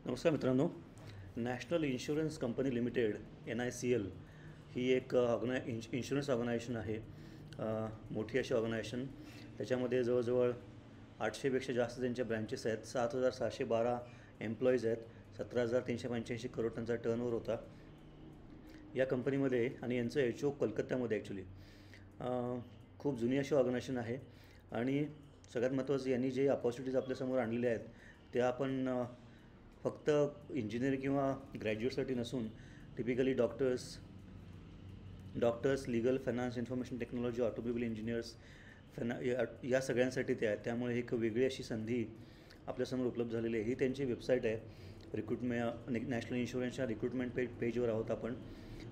नमस्कार मित्रांनो. National insurance company limited NICL ही एक इन्शुरन्स ऑर्गनायझेशन आहे. मोठी अशी ऑर्गनायझेशन. त्याच्यामध्ये जवळजवळ 800पेक्षा जास्त त्यांच्या ब्रँचेस आहेत. 7,612 एम्प्लॉईज आहेत. 17,385 करोड त्यांचा टर्नओव्हर होता या कंपनीमध्ये. आणि यांचं HO कलकत्त्यामध्ये ॲक्च्युली. खूप जुनी अशी ऑर्गनायझेशन आहे. आणि सगळ्यात महत्त्वाचं यांनी जे अपॉर्च्युनिटीज आपल्यासमोर आणलेले आहेत त्या आपण फक्त इंजिनिअर किंवा ग्रॅज्युएटसाठी नसून typically doctors, legal, finance, information technology, automobile engineers, या सगळ्यांसाठी ते आहेत. त्यामुळे एक वेगळी अशी संधी आपल्यासमोर उपलब्ध झालेली आहे. ही त्यांची वेबसाईट आहे. नॅशनल इन्शुरन्सच्या रिक्रुटमेंट पेजवर आहोत आपण.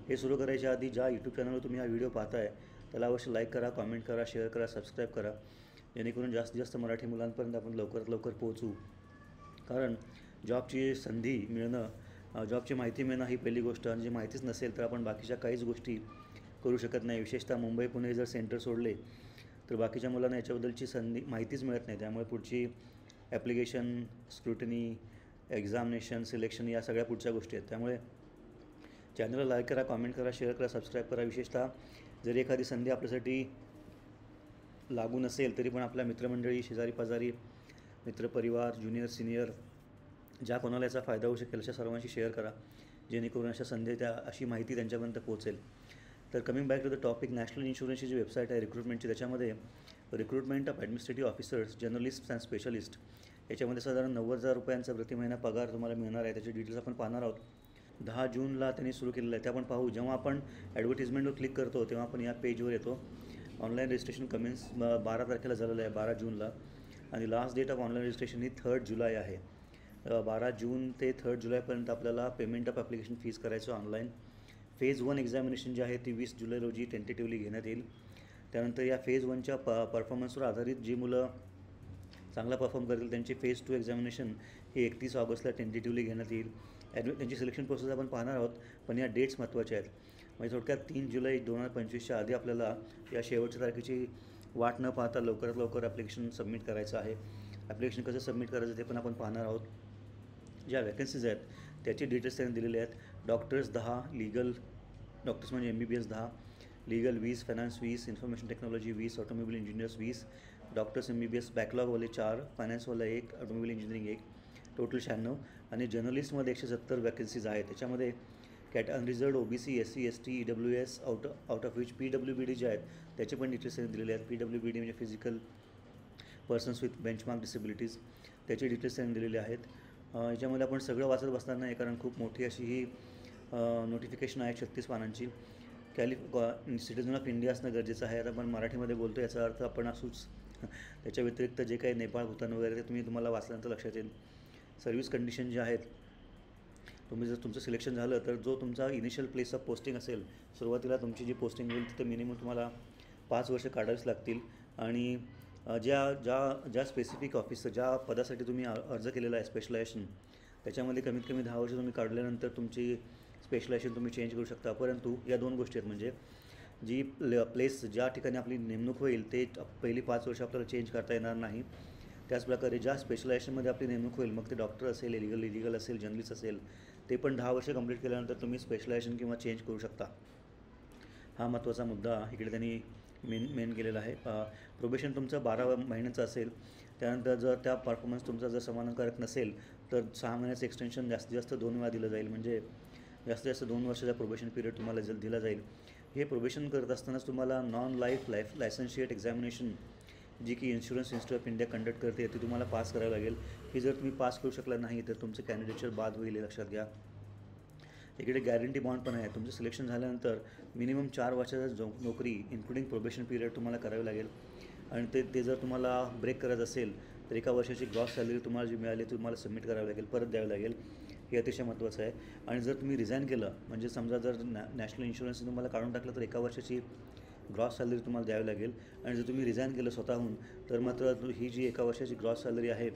हे सुरू करायच्या आधी ज्या यूट्यूब चॅनलवर तुम्ही हा व्हिडिओ पाहताय त्याला अवश्य लाईक करा, कॉमेंट करा, शेअर करा, सबस्क्राईब करा, जेणेकरून जास्तीत जास्त मराठी मुलांपर्यंत आपण लवकरात लवकर पोहोचू. कारण जॉबची संधी मिळणं, जॉबची माहिती मिळणं ही पहिली गोष्ट. आणि जी माहितीच नसेल तर आपण बाकीच्या काहीच गोष्टी करू शकत नाही. विशेषतः मुंबई पुणे जर सेंटर सोडले तर बाकीच्या मुलांना याच्याबद्दलची माहितीच मिळत नाही. त्यामुळे पुढची ॲप्लिकेशन, स्क्रुटनी, एक्झामिनेशन, सिलेक्शन या सगळ्या पुढच्या गोष्टी आहेत. त्यामुळे चॅनलला लाईक करा, कॉमेंट करा, शेअर करा, सबस्क्राईब करा. विशेषतः जरी एखादी संधी आपल्यासाठी लागू नसेल तरी पण आपल्या मित्रमंडळी, शेजारी पाजारी, मित्रपरिवार, ज्युनियर, सिनियर ज्या कोणाला याचा फायदा होऊ शकेल अशा सर्वांशी शेअर करा, जेणेकरून अशा संधी अशी माहिती त्यांच्यापर्यंत पोहोचेल. तर coming back to the topic, national इन्शुरन्सची जी वेबसाईट आहे रिक्रुटमेंटची, त्याच्यामध्ये recruitment of administrative officers, journalist and specialist, याच्यामध्ये साधारण 90,000 रुपयांचा प्रति महिना पगार तुम्हाला मिळणार आहे. त्याचे डिटेल्स आपण पाहणार आहोत. 10 जूनला त्यांनी सुरू केलेलं आहे. ते आपण पाहू. जेव्हा आपण ॲडव्हर्टिजमेंटवर क्लिक करतो तेव्हा आपण या पेजवर येतो. ऑनलाईन रजिस्ट्रेशन कमेन्स 12 तारखेला झालेलं आहे, 12 जूनला. आणि last date of online registration ही 3 जुलै आहे. 12 जून ते 3 जुलैपर्यंत आपल्याला पेमेंट ऑफ ॲप्लिकेशन फीस करायचं ऑनलाईन. फेज 1 एक्झामिनेशन जी आहे ती 20 जुलै रोजी टेंटेटिव्हली घेण्यात येईल. त्यानंतर या फेज 1च्या परफॉर्मन्सवर आधारित जी मुलं चांगला परफॉर्म करतील त्यांची फेज 2 एक्झामिनेशन ही 31 ऑगस्टला टेंटेटिव्हली घेण्यात येईल. त्यांची सिलेक्शन प्रोसेस आपण पाहणार आहोत, पण या डेट्स महत्त्वाच्या आहेत. म्हणजे थोडक्यात 3 जुलै 2025च्या आधी आपल्याला या शेवटच्या तारखेची वाट न पाहता लवकरात लवकर ॲप्लिकेशन सबमिट करायचं आहे. ॲप्लिकेशन कसं सबमिट करायचं ते पण आपण पाहणार आहोत. ज्या वॅकन्सीज आहेत त्याचे डिटेल्स त्यांनी दिलेले आहेत. डॉक्टर्स 10, लीगल डॉक्टर्स म्हणजे MBBS 10, legal 20, finance 20, information technology 20, automobile engineers 20, doctors MBBS बॅकलॉगवाले 4, फायनान्सवाला 1, automobile engineering 1, total 96. आणि जर्नलिस्टमध्ये 170 वॅकन्सीज आहेत. त्याच्यामध्ये अनरिझर्व्ड OBC, SC, ST, EWS out of which PWBD जे आहेत त्याचे पण डिटेल्स त्यांनी दिलेले आहेत. PWBD म्हणजे physical persons with benchmark disabilities, त्याचे डिटेल्स त्यांनी दिलेले आहेत. याच्यामध्ये आपण सगळं वाचत बसणार नाही कारण खूप मोठी अशी ही नोटिफिकेशन आहे 36 पानांची. सिटिझन ऑफ इंडिया असणं गरजेचं आहे. आता आपण मराठीमध्ये बोलतो याचा अर्थ आपण असूच. त्याच्या व्यतिरिक्त जे काही नेपाळ, भूतान वगैरे ते तुम्हाला वाचल्यानंतर लक्षात येईल. सर्व्हिस कंडिशन जे आहेत, जर तुमचं सिलेक्शन झालं तर जो तुमचा इनिशियल प्लेस ऑफ पोस्टिंग असेल, सुरुवातीला तुमची जी पोस्टिंग होईल तिथं मिनिमम तुम्हाला 5 वर्ष काढावीच लागतील. आणि ज्या स्पेसिफिक ऑफिसचं ज्या पदासाठी तुम्ही अर्ज केलेला आहे स्पेशलायझेशन, त्याच्यामध्ये कमीत कमी 10 वर्ष तुम्ही काढल्यानंतर तुमची स्पेशलायझेशन तुम्ही चेंज करू शकता. परंतु या 2 गोष्टी आहेत, म्हणजे जी प्लेस ज्या ठिकाणी आपली नेमणूक होईल ते पहिली 5 वर्ष आपल्याला चेंज करता येणार नाही. त्याचप्रकारे ज्या स्पेशलायझेशनमध्ये आपली नेमणूक होईल, मग ते डॉक्टर असेल, इलिगल असेल, जर्नलिस्ट असेल, ते पण 10 वर्ष कंप्लीट केल्यानंतर तुम्ही स्पेशलायझेशन किंवा चेंज करू शकता. हा महत्त्वाचा मुद्दा इकडे त्यांनी मेन केलेला आहे. प्रोबेशन तुमचं 12 महिन्याचं असेल. त्यानंतर जर त्या परफॉर्मन्स तुमचा जर समाधानकारक नसेल तर 6 महिन्याचं एक्सटेन्शन जास्तीत जास्त 2 वेळा दिलं जाईल. म्हणजे जास्तीत जास्त 2 वर्षाचा प्रोबेशन पिरियड तुम्हाला दिला जाईल. हे प्रोबेशन करत असतानाच तुम्हाला नॉन लाईफ लायसन्शिएट एक्झामिनेशन जी की insurance institute of India conduct करते ती तुम्हाला पास करावी लागेल. ही जर तुम्ही पास करू शकला नाही तर तुमचं कॅन्डिडेटचर बाद होईल, हे लक्षात घ्या. इकडे गॅरंटी बॉन्ड पण आहे. तुमचं सिलेक्शन झाल्यानंतर मिनिमम 4 वर्षाचा नोकरी इन्क्लुडिंग प्रोबेशन पिरियड तुम्हाला करावी लागेल. आणि ते जर तुम्हाला ब्रेक करायचं असेल तर 1 वर्षाची ग्रॉस सॅलरी तुम्हाला जी मिळाली तुम्हाला सबमिट करावी लागेल, परत द्यावी लागेल. हे अतिशय महत्त्वाचं आहे. आणि जर तुम्ही रिझाईन केलं, म्हणजे समजा जर नॅशनल इन्शुरन्स तुम्हाला काढून टाकलं तर 1 वर्षाची ग्रॉस सॅलरी तुम्हाला द्यावी लागेल. आणि जर तुम्ही रिझाईन केलं स्वतःहून तर मात्र ही जी 1 वर्षाची ग्रॉस सॅलरी आहे,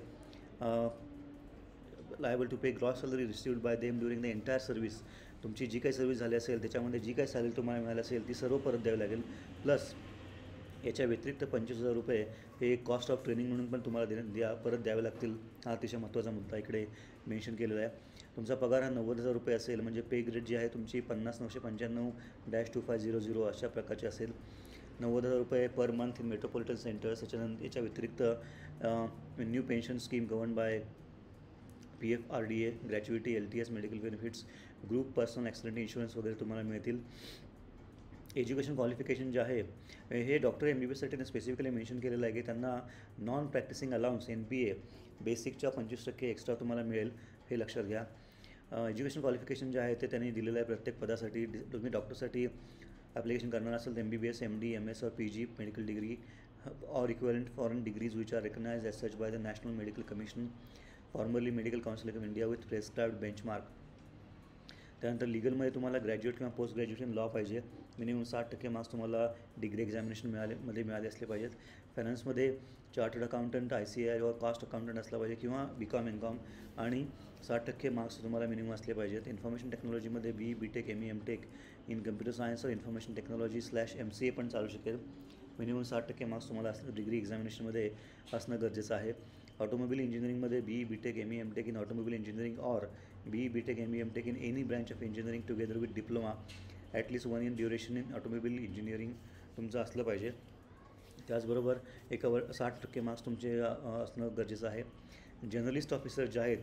liable to pay gross salary received by them during the entire service, तुमची जी काही सर्व्हिस झाली असेल त्याच्यामध्ये जी काही सॅलरी तुम्हाला मिळाली असेल ती सर्व परत द्यावी लागेल. प्लस याच्या व्यतिरिक्त 25,000 रुपये हे कॉस्ट ऑफ ट्रेनिंग म्हणून पण तुम्हाला परत द्यावे लागतील. हा अतिशय महत्त्वाचा मुद्दा इकडे मेन्शन केलेला आहे. तुमचा पगार हा 90,000 रुपये असेल, म्हणजे पे ग्रेड जी आहे तुमची 50,995-2500 अशा प्रकारची असेल. 90,000 रुपये per month in metropolitan centres. याच्या व्यतिरिक्त new pension scheme govern by PF, RDA, gratuity, LTS, medical benefits, group personal accident insurance वगैरे तुम्हाला मिळतील. एज्युकेशन क्वालिफिकेशन जे आहे हे डॉक्टर MBBSसाठी स्पेसिफिकली मेन्शन केलेलं आहे की त्यांना नॉन प्रॅक्टिसिंग अलाउन्स NPA बेसिकच्या 25% एक्स्ट्रा तुम्हाला मिळेल, हे लक्षात घ्या. एज्युकेशन क्वालिफिकेशन जे आहे ते त्यांनी दिलेलं आहे प्रत्येक पदासाठी. तुम्ही डॉक्टरसाठी ॲप्लिकेशन करणार असेल तर MBBS, MD, MS or PG medical degree or equivalent foreign degrees which are recognised as such by the national medical commission, formerly medical council of India with prescribed benchmark. त्यानंतर लिगलमध्ये तुम्हाला ग्रॅज्युएट किंवा post graduation law पाहिजे. Minimum 60% marks तुम्हाला degree examination मिळाले असले पाहिजेत. फायनान्समध्ये chartered accountant, ICAI or cost accountant असला पाहिजे किंवा BCom, MCom, आणि 60% मार्क्स तुम्हाला मिनिमम असले पाहिजेत. इन्फॉर्मेशन टेक्नॉलॉजीमध्ये BE, BTech, ME, MTech in computer science और इन्फॉर्मेशन टेक्नॉलॉजी /MCA पण चालू शकेल. मिनिमम 60% मार्क्स तुम्हाला डिग्री एक्झामिनेशनमध्ये असणं गरजेचं आहे. ऑटोमोबाईल इंजिनिअरिंगमध्ये BE, BTech, ME, MTech in automobile engineering और BE, BTech, ME, MTech in any branch of engineering together with diploma at least 1 year duration in automobile engineering तुमचं असलं पाहिजे. त्याचबरोबर 60% मार्क्स तुमचे असणं गरजेचं आहे. जर्नलिस्ट ऑफिसर जे आहेत,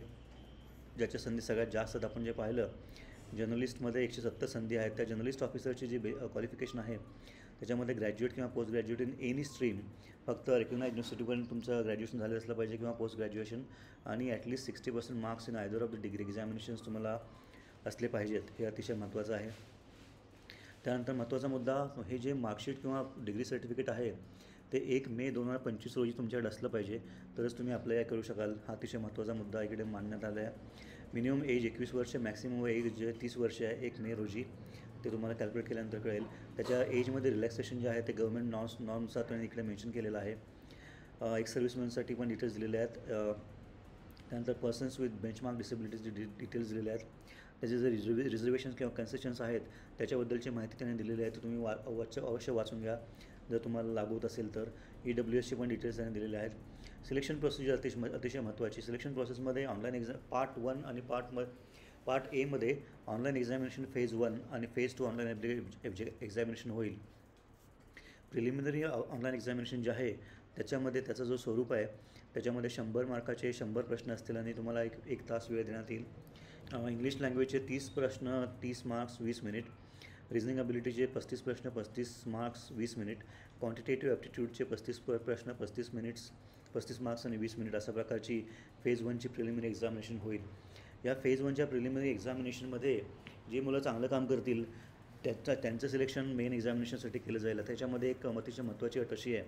ज्याच्या संधी सगळ्यात जास्त आहेत, आपण जे पाहिलं जर्नलिस्टमध्ये 170 संधी आहेत. त्या जर्नलिस्ट ऑफिसरची जी क्वालिफिकेशन आहे त्याच्यामध्ये ग्रॅज्युएट किंवा post graduate in any stream, फक्त रिकग्नाइज युनिव्हर्सिटीपर्यंत तुमचं ग्रॅज्युएशन झालं असलं पाहिजे किंवा पोस्ट ग्रॅज्युएशन, आणि at least 60% marks in either of the degree examinations तुम्हाला असले पाहिजेत. हे अतिशय महत्त्वाचं आहे. त्यानंतर महत्त्वाचा मुद्दा, हे जे मार्कशीट किंवा डिग्री सर्टिफिकेट आहे ते 1 मे 2025 रोजी तुमच्याकडे असलं पाहिजे, तरच तुम्ही अप्लाय करू शकाल. हा अतिशय महत्त्वाचा मुद्दा इकडे मांडण्यात आला आहे. मिनिमम एज 21 वर्ष, मॅक्सिमम एज जे 30 वर्ष आहे 1 मे रोजी, ते तुम्हाला कॅल्क्युलेट केल्यानंतर कळेल. त्याच्या एजमध्ये रिलॅक्सेशन जे आहे ते गव्हर्मेंट नॉर्म्सचा त्यांनी इकडे मेन्शन केलेलं आहे. एक्स सर्व्हिसमॅनसाठी पण डिटेल्स दिलेले आहेत. त्यानंतर persons with benchmark disabilities details दिलेले आहेत. त्याचे जे रिझर्वेशन्स किंवा कन्सेशन्स आहेत त्याच्याबद्दलची माहिती त्यांनी दिलेली आहे, तर तुम्ही अवश्य वाचून घ्या जर तुम्हाला लागू होत असेल तर. EWSचे पण डिटेल्स त्यांनी दिलेले आहेत. सिलेक्शन प्रोसिजर अतिशय महत्त्वाची. सिलेक्शन प्रोसेसमध्ये ऑनलाईन पार्ट 1 आणि पार्ट A मध्ये ऑनलाईन एक्झामिनेशन फेज 1 आणि फेज 2 ऑनलाईन एक्झामिनेशन होईल. प्रिलिमिनरी ऑनलाईन एक्झामिनेशन जे आहे त्याच्यामध्ये त्याचा जो स्वरूप आहे त्याच्यामध्ये 100 मार्काचे 100 प्रश्न असतील आणि तुम्हाला एक तास वेळ देण्यात येईल. इंग्लिश लँग्वेजचे 30 प्रश्न 30 मार्क्स 20 मिनिट. रिजनिंग अबिलिटीचे 35 प्रश्न 35 मार्क्स 20 मिनिट. क्वांटिटेटिव्ह ॲप्टिट्यूडचे 35 प्रश्न 35 मिनिट्स 35 मार्क्स आणि 20 मिनिट अशा प्रकारची फेज 1ची प्रिलिमिनरी एक्झामिनेशन होईल. या फेज 1च्या प्रिलिमिनरी एक्झामिनेशनमध्ये जे मुलं चांगलं काम करतील त्यांचं सिलेक्शन मेन एक्झामिनेशनसाठी केलं जाईल. त्याच्यामध्ये एक अतिशय महत्त्वाची अट अशी आहे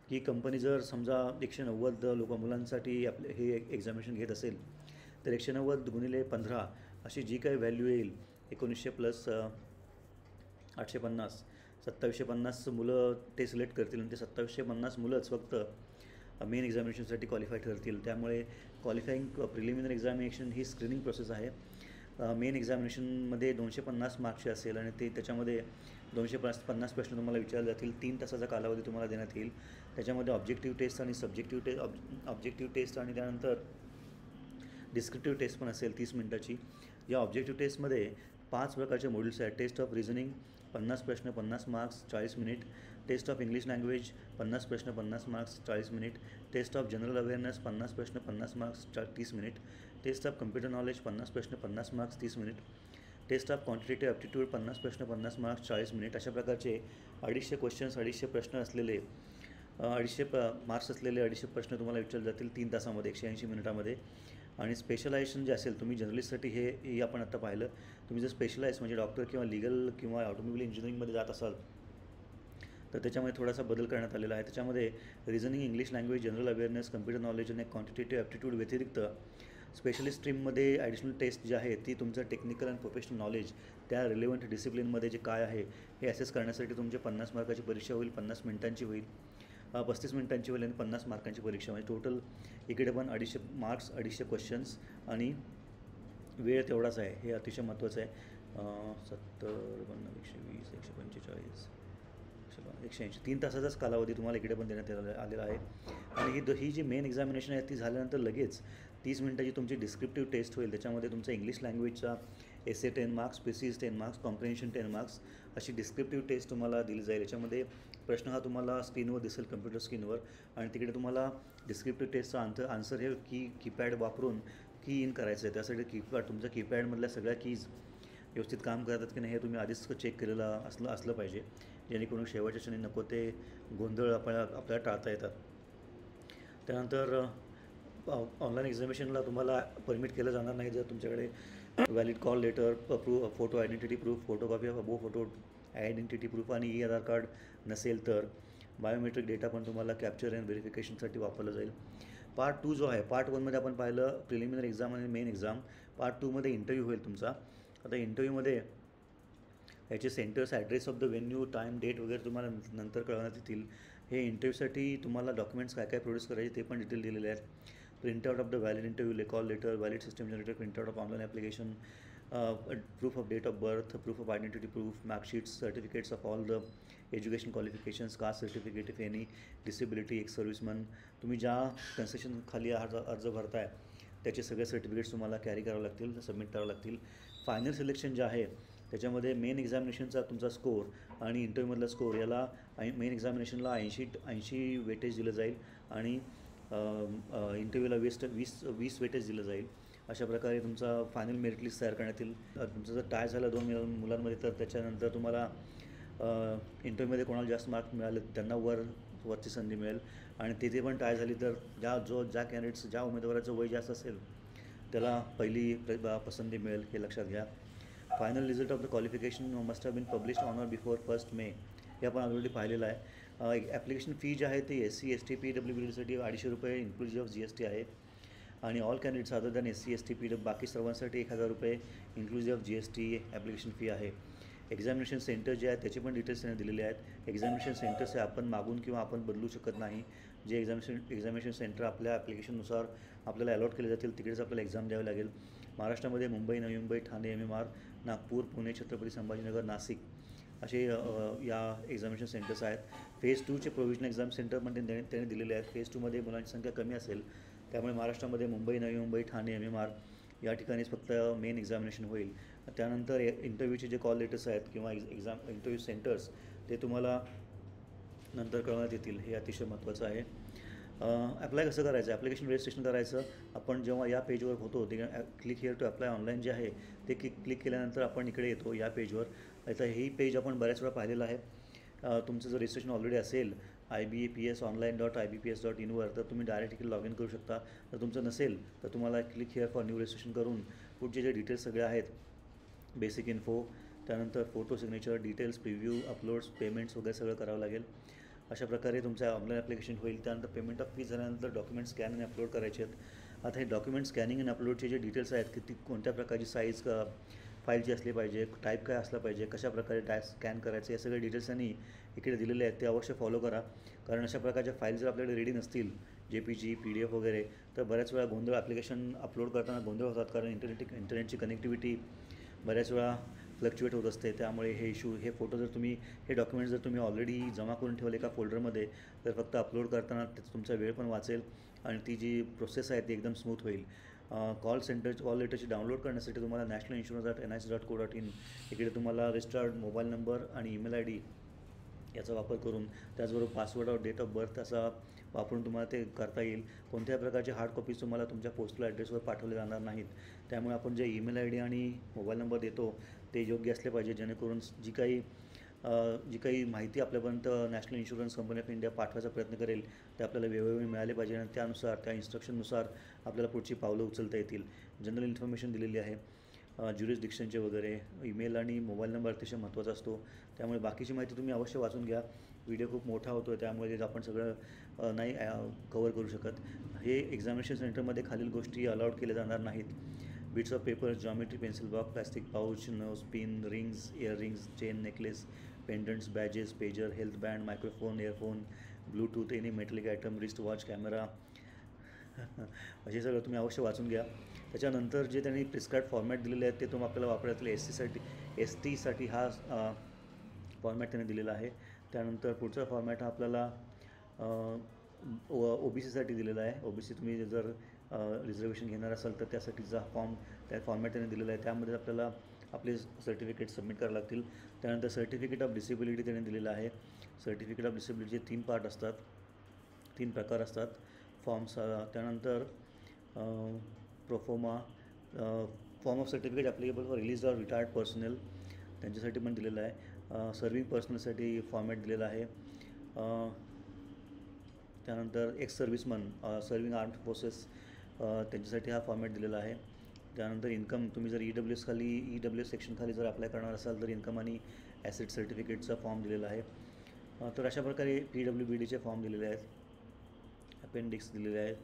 की कंपनी जर समजा 190 मुलांसाठी हे एक्झामिनेशन घेत असेल तर 190 × 15 अशी जी काही व्हॅल्यू येईल 1900 + 850 2750 मुलं ते सिलेक्ट करतील आणि ते 2750 मुलंच फक्त मेन एक्झामिनेशनसाठी क्वालिफाय ठरतील. त्यामुळे क्वालिफाईंग प्रिलिमिनरी एक्झामिनेशन ही स्क्रीनिंग प्रोसेस आहे. मेन एक्झामिनेशनमध्ये 250 मार्क्सचे असेल आणि त्याच्यामध्ये 250 प्रश्न तुम्हाला विचारले जातील. 3 तासाचा कालावधी तुम्हाला देण्यात येईल. त्याच्यामध्ये ऑब्जेक्टिव्ह टेस्ट आणि ऑब्जेक्टिव्ह टेस्ट आणि त्यानंतर डिस्क्रिप्टिव्ह टेस्ट पण असेल 30 मिनिटाची. या ऑब्जेक्टिव्ह टेस्टमध्ये 5 प्रकारचे मॉड्यूल्स आहेत. टेस्ट ऑफ रिझनिंग 50 प्रश्न 50 marks 40 minute. Test of English language 50 प्रश्न 50 marks 40 minute. Test of general awareness 50 प्रश्न 50 marks 30 minute. Test of computer knowledge 50 प्रश्न 50 marks 30 minute. Test of quantitative aptitude 50 प्रश्न 50 मार्क्स 40 मिनिट. अशा प्रकारचे 250 क्वेश्चन्स 250 प्रश्न असलेले 250 मार्क्स असलेले 250 प्रश्न तुम्हाला विचारले जातील 3 तासामध्ये 180 मिनिटामध्ये. आणि स्पेशलायझेशन जे असेल, तुम्ही जर्नलिस्टसाठी हे आपण आता पाहिलं, तुम्ही जर स्पेशलाइज म्हणजे डॉक्टर किंवा लिगल किंवा ऑटोमोबाईल इंजिनिअरिंगमध्ये जात असाल तर त्याच्यामध्ये थोडासा बदल करण्यात आलेला आहे. त्याच्यामध्ये reasoning, English language, general awareness, computer knowledge आणि क्वांटिटेटिव्ह ॲप्टिट्यूड व्यतिरिक्त स्पेशलिस्ट स्ट्रीममध्ये ॲडिशनल टेस्ट जी आहे ती तुमचं टेक्निकल अँड प्रोफेशनल नॉलेज त्या रिलेव्हंट डिसिप्लिनमध्ये जे काय आहे हे ॲसेस करण्यासाठी तुमचे 50 मार्काची परीक्षा होईल. 50 मिनिटांची होईल, 35 मिनिटांची होईल आणि 50 मार्कांची परीक्षा. म्हणजे टोटल इकडे पण 250 मार्क्स 250 क्वेश्चन्स आणि वेळ तेवढाच आहे. हे अतिशय महत्त्वाचं आहे. 70 120 145 चला 180 3 तासाचाच कालावधी तुम्हाला इकडे पण देण्यात आलेला आहे. आणि ही जी मेन एक्झामिनेशन आहे ती झाल्यानंतर लगेच 30 मिनिटाची तुमची डिस्क्रिप्टिव्ह टेस्ट होईल. त्याच्यामध्ये तुमचा इंग्लिश लँग्वेजचा essay 10 marks, precis 10 marks, comprehension 10 marks अशी डिस्क्रिप्टिव्ह टेस्ट तुम्हाला दिली जाईल. याच्यामध्ये प्रश्न हा तुम्हाला स्क्रीनवर दिसेल, कम्प्युटर स्क्रीनवर, आणि तिकडे तुम्हाला डिस्क्रिप्टिव्ह टेस्टचा आन्सर हे कीपॅड वापरून की इन करायचं आहे. त्यासाठी तुमच्या कीपॅडमधल्या सगळ्या कीज व्यवस्थित काम करतात की नाही हे तुम्ही आधीच चेक केलेलं असलं पाहिजे, जेणेकरून शेवटच्या क्षणी नको ते गोंधळ आपल्याला टाळता येतात. त्यानंतर ऑनलाईन एक्झामिनेशनला तुम्हाला परमिट केलं जाणार नाही जर तुमच्याकडे valid call letter, photo identity proof, photocopy of above photo identity proof आणि आधार कार्ड नसेल तर बायोमेट्रिक डेटा पण तुम्हाला कॅप्चर अँड व्हेरिफिकेशनसाठी वापरलं जाईल. पार्ट 2 जो आहे, पार्ट 1मध्ये आपण पाहिलं प्रिलिमिनरी एक्झाम आणि मेन एक्झाम. पार्ट 2मध्ये इंटरव्ह्यू होईल तुमचा. आता इंटरव्ह्यूमध्ये याचे centres, address of the venue, time, date वगैरे तुम्हाला नंतर कळवण्यात येतील. हे इंटरव्ह्यूसाठी तुम्हाला डॉक्युमेंट्स काय काय प्रोड्यूस करायचे ते पण डिटेल दिलेले आहेत. Printout of the valid interview call letter, valid system generator, printout of online application, proof of date of birth, proof of identity proof, marksheets, certificates of all the education qualifications, caste certificate if any, disability, ex serviceman, तुम्ही ज्या concession खाली अर्ज भरताय त्याचे सगळे certificates तुम्हाला carry करावं लागतील, submit करावं लागतील. फायनल सिलेक्शन जे आहे त्याच्यामध्ये मेन एक्झामिनेशनचा तुमचा स्कोर आणि इंटरव्ह्यूमधला स्कोर याला मेन एक्झामिनेशनला 80 वेटेज दिलं जाईल आणि इंटरव्ह्यूला 20 वेटेज दिलं जाईल. अशा प्रकारे तुमचा फायनल मेरिट लिस्ट तयार करण्यात येईल. तुमचं जर टाय झालं 2 मुलांमध्ये तर त्याच्यानंतर तुम्हाला इंटरव्ह्यूमध्ये कोणाला जास्त मार्क्स मिळाले त्यांना वरची संधी मिळेल, आणि तिथे पण टाय झाली तर ज्या कॅन्डिडेट्स, ज्या उमेदवाराचं वय जास्त असेल त्याला पहिली पसंती मिळेल, हे लक्षात घ्या. Final result of the qualification must have been published on or before 1 May, हे आपण ऑलरेडी पाहिलेलं आहे. ॲप्लिकेशन फी जी आहे ती SC ST PWBसाठी ₹250 inclusive of GST आहे, आणि all candidates other than SC ST PW बाकी सर्वांसाठी ₹1000 inclusive of GST application fee आहे. एक्झामिनेशन सेंटर जे आहेत त्याचे पण डिटेल्स त्यांनी दिलेले आहेत. एक्झामिनेशन सेंटर्स हे आपण मागून किंवा आपण बदलू शकत नाही. जे एक्झामिनेशन सेंटर आपल्या ॲप्लिकेशननुसार आपल्याला अलॉट केले जातील तिकडेच आपल्याला एक्झाम द्यावी लागेल. महाराष्ट्रामध्ये मुंबई, नवी मुंबई, ठाणे, MMR, नागपूर, पुणे, छत्रपती संभाजीनगर, नाशिक असे या एक्झामिनेशन सेंटर्स आहेत. फेज 2चे प्रोव्हिजनल एक्झाम सेंटर पण त्यांनी दिलेले आहेत. फेज 2मध्ये मुलांची संख्या कमी असेल त्यामुळे महाराष्ट्रामध्ये मुंबई, नवी मुंबई, ठाणे, MMR या ठिकाणीच फक्त मेन एक्झामिनेशन होईल. त्यानंतर इंटरव्ह्यूचे जे कॉल लेटर्स आहेत किंवा इंटरव्ह्यू सेंटर्स ते तुम्हाला नंतर कळवण्यात येतील. हे अतिशय महत्त्वाचं आहे. अप्लाय कसं करायचं, ॲप्लिकेशन रजिस्ट्रेशन करायचं. आपण जेव्हा या पेजवर होतो ते click here to apply online जे आहे ते क्लिक केल्यानंतर आपण इकडे येतो या पेजवर. आता ही पेज आपण बऱ्याच वेळा पाहिलेलं आहे. तुमचं जर रजिस्ट्रेशन ऑलरेडी असेल ibpsonline.ibps.in वर तर तुम्ही डायरेक्ट इकडे लॉग इन करू शकता. जर तुमचं नसेल तर तुम्हाला click here for new registration करून पुढचे जे डिटेल्स सगळे आहेत, बेसिक इन्फो, त्यानंतर photo signature, details, preview, uploads, payments वगैरे सगळं करावं लागेल. अशा प्रकारे तुमचं ऑनलाईन ॲप्लिकेशन होईल. त्यानंतर पेमेंट ऑफ फी झाल्यानंतर डॉक्युमेंट स्कॅन आणि अपलोड करायचे आहेत. आता हे डॉक्युमेंट स्कॅनिंग आणि अपलोडचे जे डिटेल्स आहेत की ती कोणत्या प्रकारची साईज फाईलची असली पाहिजे, टाईप काय असला पाहिजे, कशा प्रकारे स्कॅन करायचे, हे सगळे डिटेल्स त्यांनी इकडे दिलेले आहेत. ते अवश्य फॉलो करा, कारण अशा प्रकारच्या फाईल जर आपल्याकडे रेडी नसतील JPG PDF वगैरे तर बऱ्याच वेळा गोंधळ, ॲप्लिकेशन अपलोड करताना गोंधळ होतात, कारण इंटरनेटची कनेक्टिव्हिटी बऱ्याच वेळा फ्लक्च्युएट होत असते. त्यामुळे हे फोटो जर तुम्ही, हे डॉक्युमेंट्स जर तुम्ही ऑलरेडी जमा करून ठेवले एका फोल्डरमध्ये तर फक्त अपलोड करताना तुमचा वेळ पण वाचेल आणि ती जी प्रोसेस आहे ती एकदम स्मूथ होईल. कॉल लेटरची डाउनलोड करण्यासाठी तुम्हाला nationalinsurance.nic.co.in इकडे तुम्हाला रजिस्टर्ड मोबाईल नंबर आणि ईमेल ID याचा वापर करून, त्याचबरोबर पासवर्ड और डेट ऑफ बर्थ असा वापरून तुम्हाला ते करता येईल. कोणत्याही प्रकारचे हार्ड कॉपीज तुम्हाला तुमच्या पोस्टल ॲड्रेसवर पाठवले जाणार नाहीत. त्यामुळे आपण जे ईमेल ID आणि मोबाईल नंबर देतो ते योग्य असले पाहिजे, जेणेकरून जी काही माहिती आपल्यापर्यंत national insurance company of India पाठवायचा प्रयत्न करेल ते आपल्याला वेळोवेळी मिळाले पाहिजे आणि त्यानुसार, त्या इन्स्ट्रक्शननुसार आपल्याला पुढची पावलं उचलता येतील. जनरल इन्फॉर्मेशन दिलेली आहे, ज्युरिस्डिक्शनचे वगैरे. ईमेल आणि मोबाईल नंबर अतिशय महत्त्वाचा असतो. त्यामुळे बाकीची माहिती तुम्ही अवश्य वाचून घ्या. व्हिडिओ खूप मोठा होतो आहे त्यामुळे आपण सगळं नाही कवर करू शकत. हे एक्झामिनेशन सेंटरमध्ये खालील गोष्टी अलाउड केल्या जाणार नाहीत. Bits of paper, geometry, pencil box, plastic pouch, nose pin, rings, earrings, chain, necklace, pendants, badges, pager, health band, microphone, earphone, Bluetooth, any metallic item, wrist watch, camera असे सगळं तुम्ही अवश्य वाचून घ्या. त्याच्यानंतर जे त्यांनी प्रिस्क्राईब फॉर्मॅट दिलेले आहेत ते तुम्ही आपल्याला वापरायचे. ST साठी हा फॉर्मॅट त्यांनी दिलेला आहे. त्यानंतर पुढचा फॉर्मॅट हा आपल्याला OBCसाठी दिलेला आहे. OBC तुम्ही जर रिझर्वेशन घेणार असाल तर त्यासाठीचा फॉर्म त्या फॉर्मॅट त्याने दिलेला आहे. त्यामध्ये आपल्याला आपले सर्टिफिकेट सबमिट करावे लागतील. त्यानंतर सर्टिफिकेट ऑफ डिसेबिलिटी त्याने दिलेलं आहे. सर्टिफिकेट ऑफ डिसेबिलिटीचे 3 पार्ट असतात, 3 प्रकार असतात फॉर्म्स. त्यानंतर proforma form of certificate applicable for release or retired personal त्यांच्यासाठी पण दिलेलं आहे. सर्विंग पर्सनलसाठी फॉर्मॅट दिलेला आहे. त्यानंतर x serviceman serving armed forces त्यांच्यासाठी हा फॉर्मॅट दिलेला आहे. त्यानंतर इन्कम तुम्ही जर EWS सेक्शनखाली जर अप्लाय करणार असाल तर इन्कम आणि ॲसेट सर्टिफिकेटचा फॉर्म दिलेला आहे. तर अशा प्रकारे PWBDचे फॉर्म दिलेले आहेत, अपेंडिक्स दिलेले आहेत.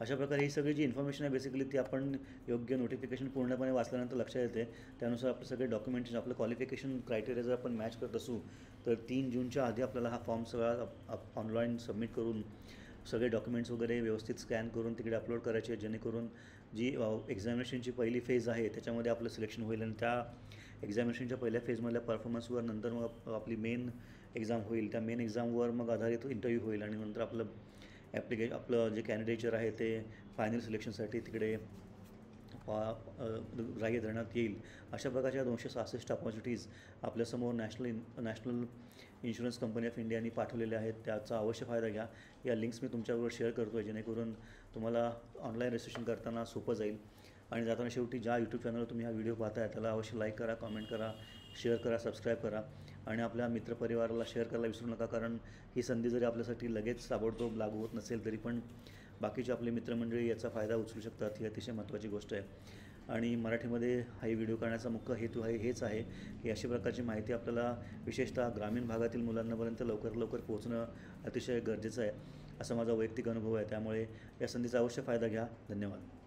अशा प्रकारे ही सगळी जी इन्फॉर्मेशन आहे बेसिकली ती आपण योग्य नोटिफिकेशन पूर्णपणे वाचल्यानंतर लक्षात येते. त्यानुसार आपले सगळे डॉक्युमेंटेशन आपलं क्वालिफिकेशन क्रायटेरिया जर आपण मॅच करत असू तर 3 जूनच्या आधी आपल्याला हा फॉर्म सगळा ऑनलाईन सबमिट करून सगळे डॉक्युमेंट्स वगैरे व्यवस्थित स्कॅन करून तिकडे अपलोड करायचे, जेणेकरून जी एक्झामिनेशनची पहिली फेज आहे त्याच्यामध्ये आपलं सिलेक्शन होईल आणि त्या एक्झामिनेशनच्या पहिल्या फेजमधल्या परफॉर्मन्सवर नंतर मग आपली मेन एक्झाम होईल. त्या मेन एक्झामवर मग आधारित इंटरव्ह्यू होईल आणि नंतर आपलं जे कॅन्डिडेचर आहे ते फायनल सिलेक्शनसाठी तिकडे ग्राह्य धरण्यात येईल. अशा प्रकारच्या 266 अपॉर्च्युनिटीज आपल्यासमोर नॅशनल इन्शुरन्स कंपनी ऑफ इंडियानी पाठवलेल्या आहेत. त्याचा अवश्य फायदा घ्या. या लिंक्स मी तुमच्याबरोबर शेअर करतो आहे जेणेकरून तुम्हाला ऑनलाईन रजिस्ट्रेशन करताना सोपं जाईल. आणि जाताना शेवटी ज्या यूट्यूब चॅनलवर तुम्ही हा व्हिडिओ पाहताय त्याला अवश्य लाईक करा, कमेंट करा, शेअर करा, सबस्क्राईब करा आणि आपल्या मित्रपरिवाराला शेअर करायला विसरू नका. कारण ही संधी जरी आपल्यासाठी लगेच ताबडतोब लागू होत नसेल तरी पण बाकीचे आपले मित्रमंडळी याचा फायदा उचलू शकतात. ही अतिशय महत्त्वाची गोष्ट आहे. आणि मराठीमध्ये हा व्हिडिओ करण्याचा मुख्य हेतू हेच आहे की अशा प्रकारची माहिती आपल्याला विशेषतः ग्रामीण भागातील मुलांपर्यंत लवकर पोहोचणं अतिशय गरजेचं आहे, असा माझा वैयक्तिक अनुभव आहे. त्यामुळे या संधीचा अवश्य फायदा घ्या. धन्यवाद.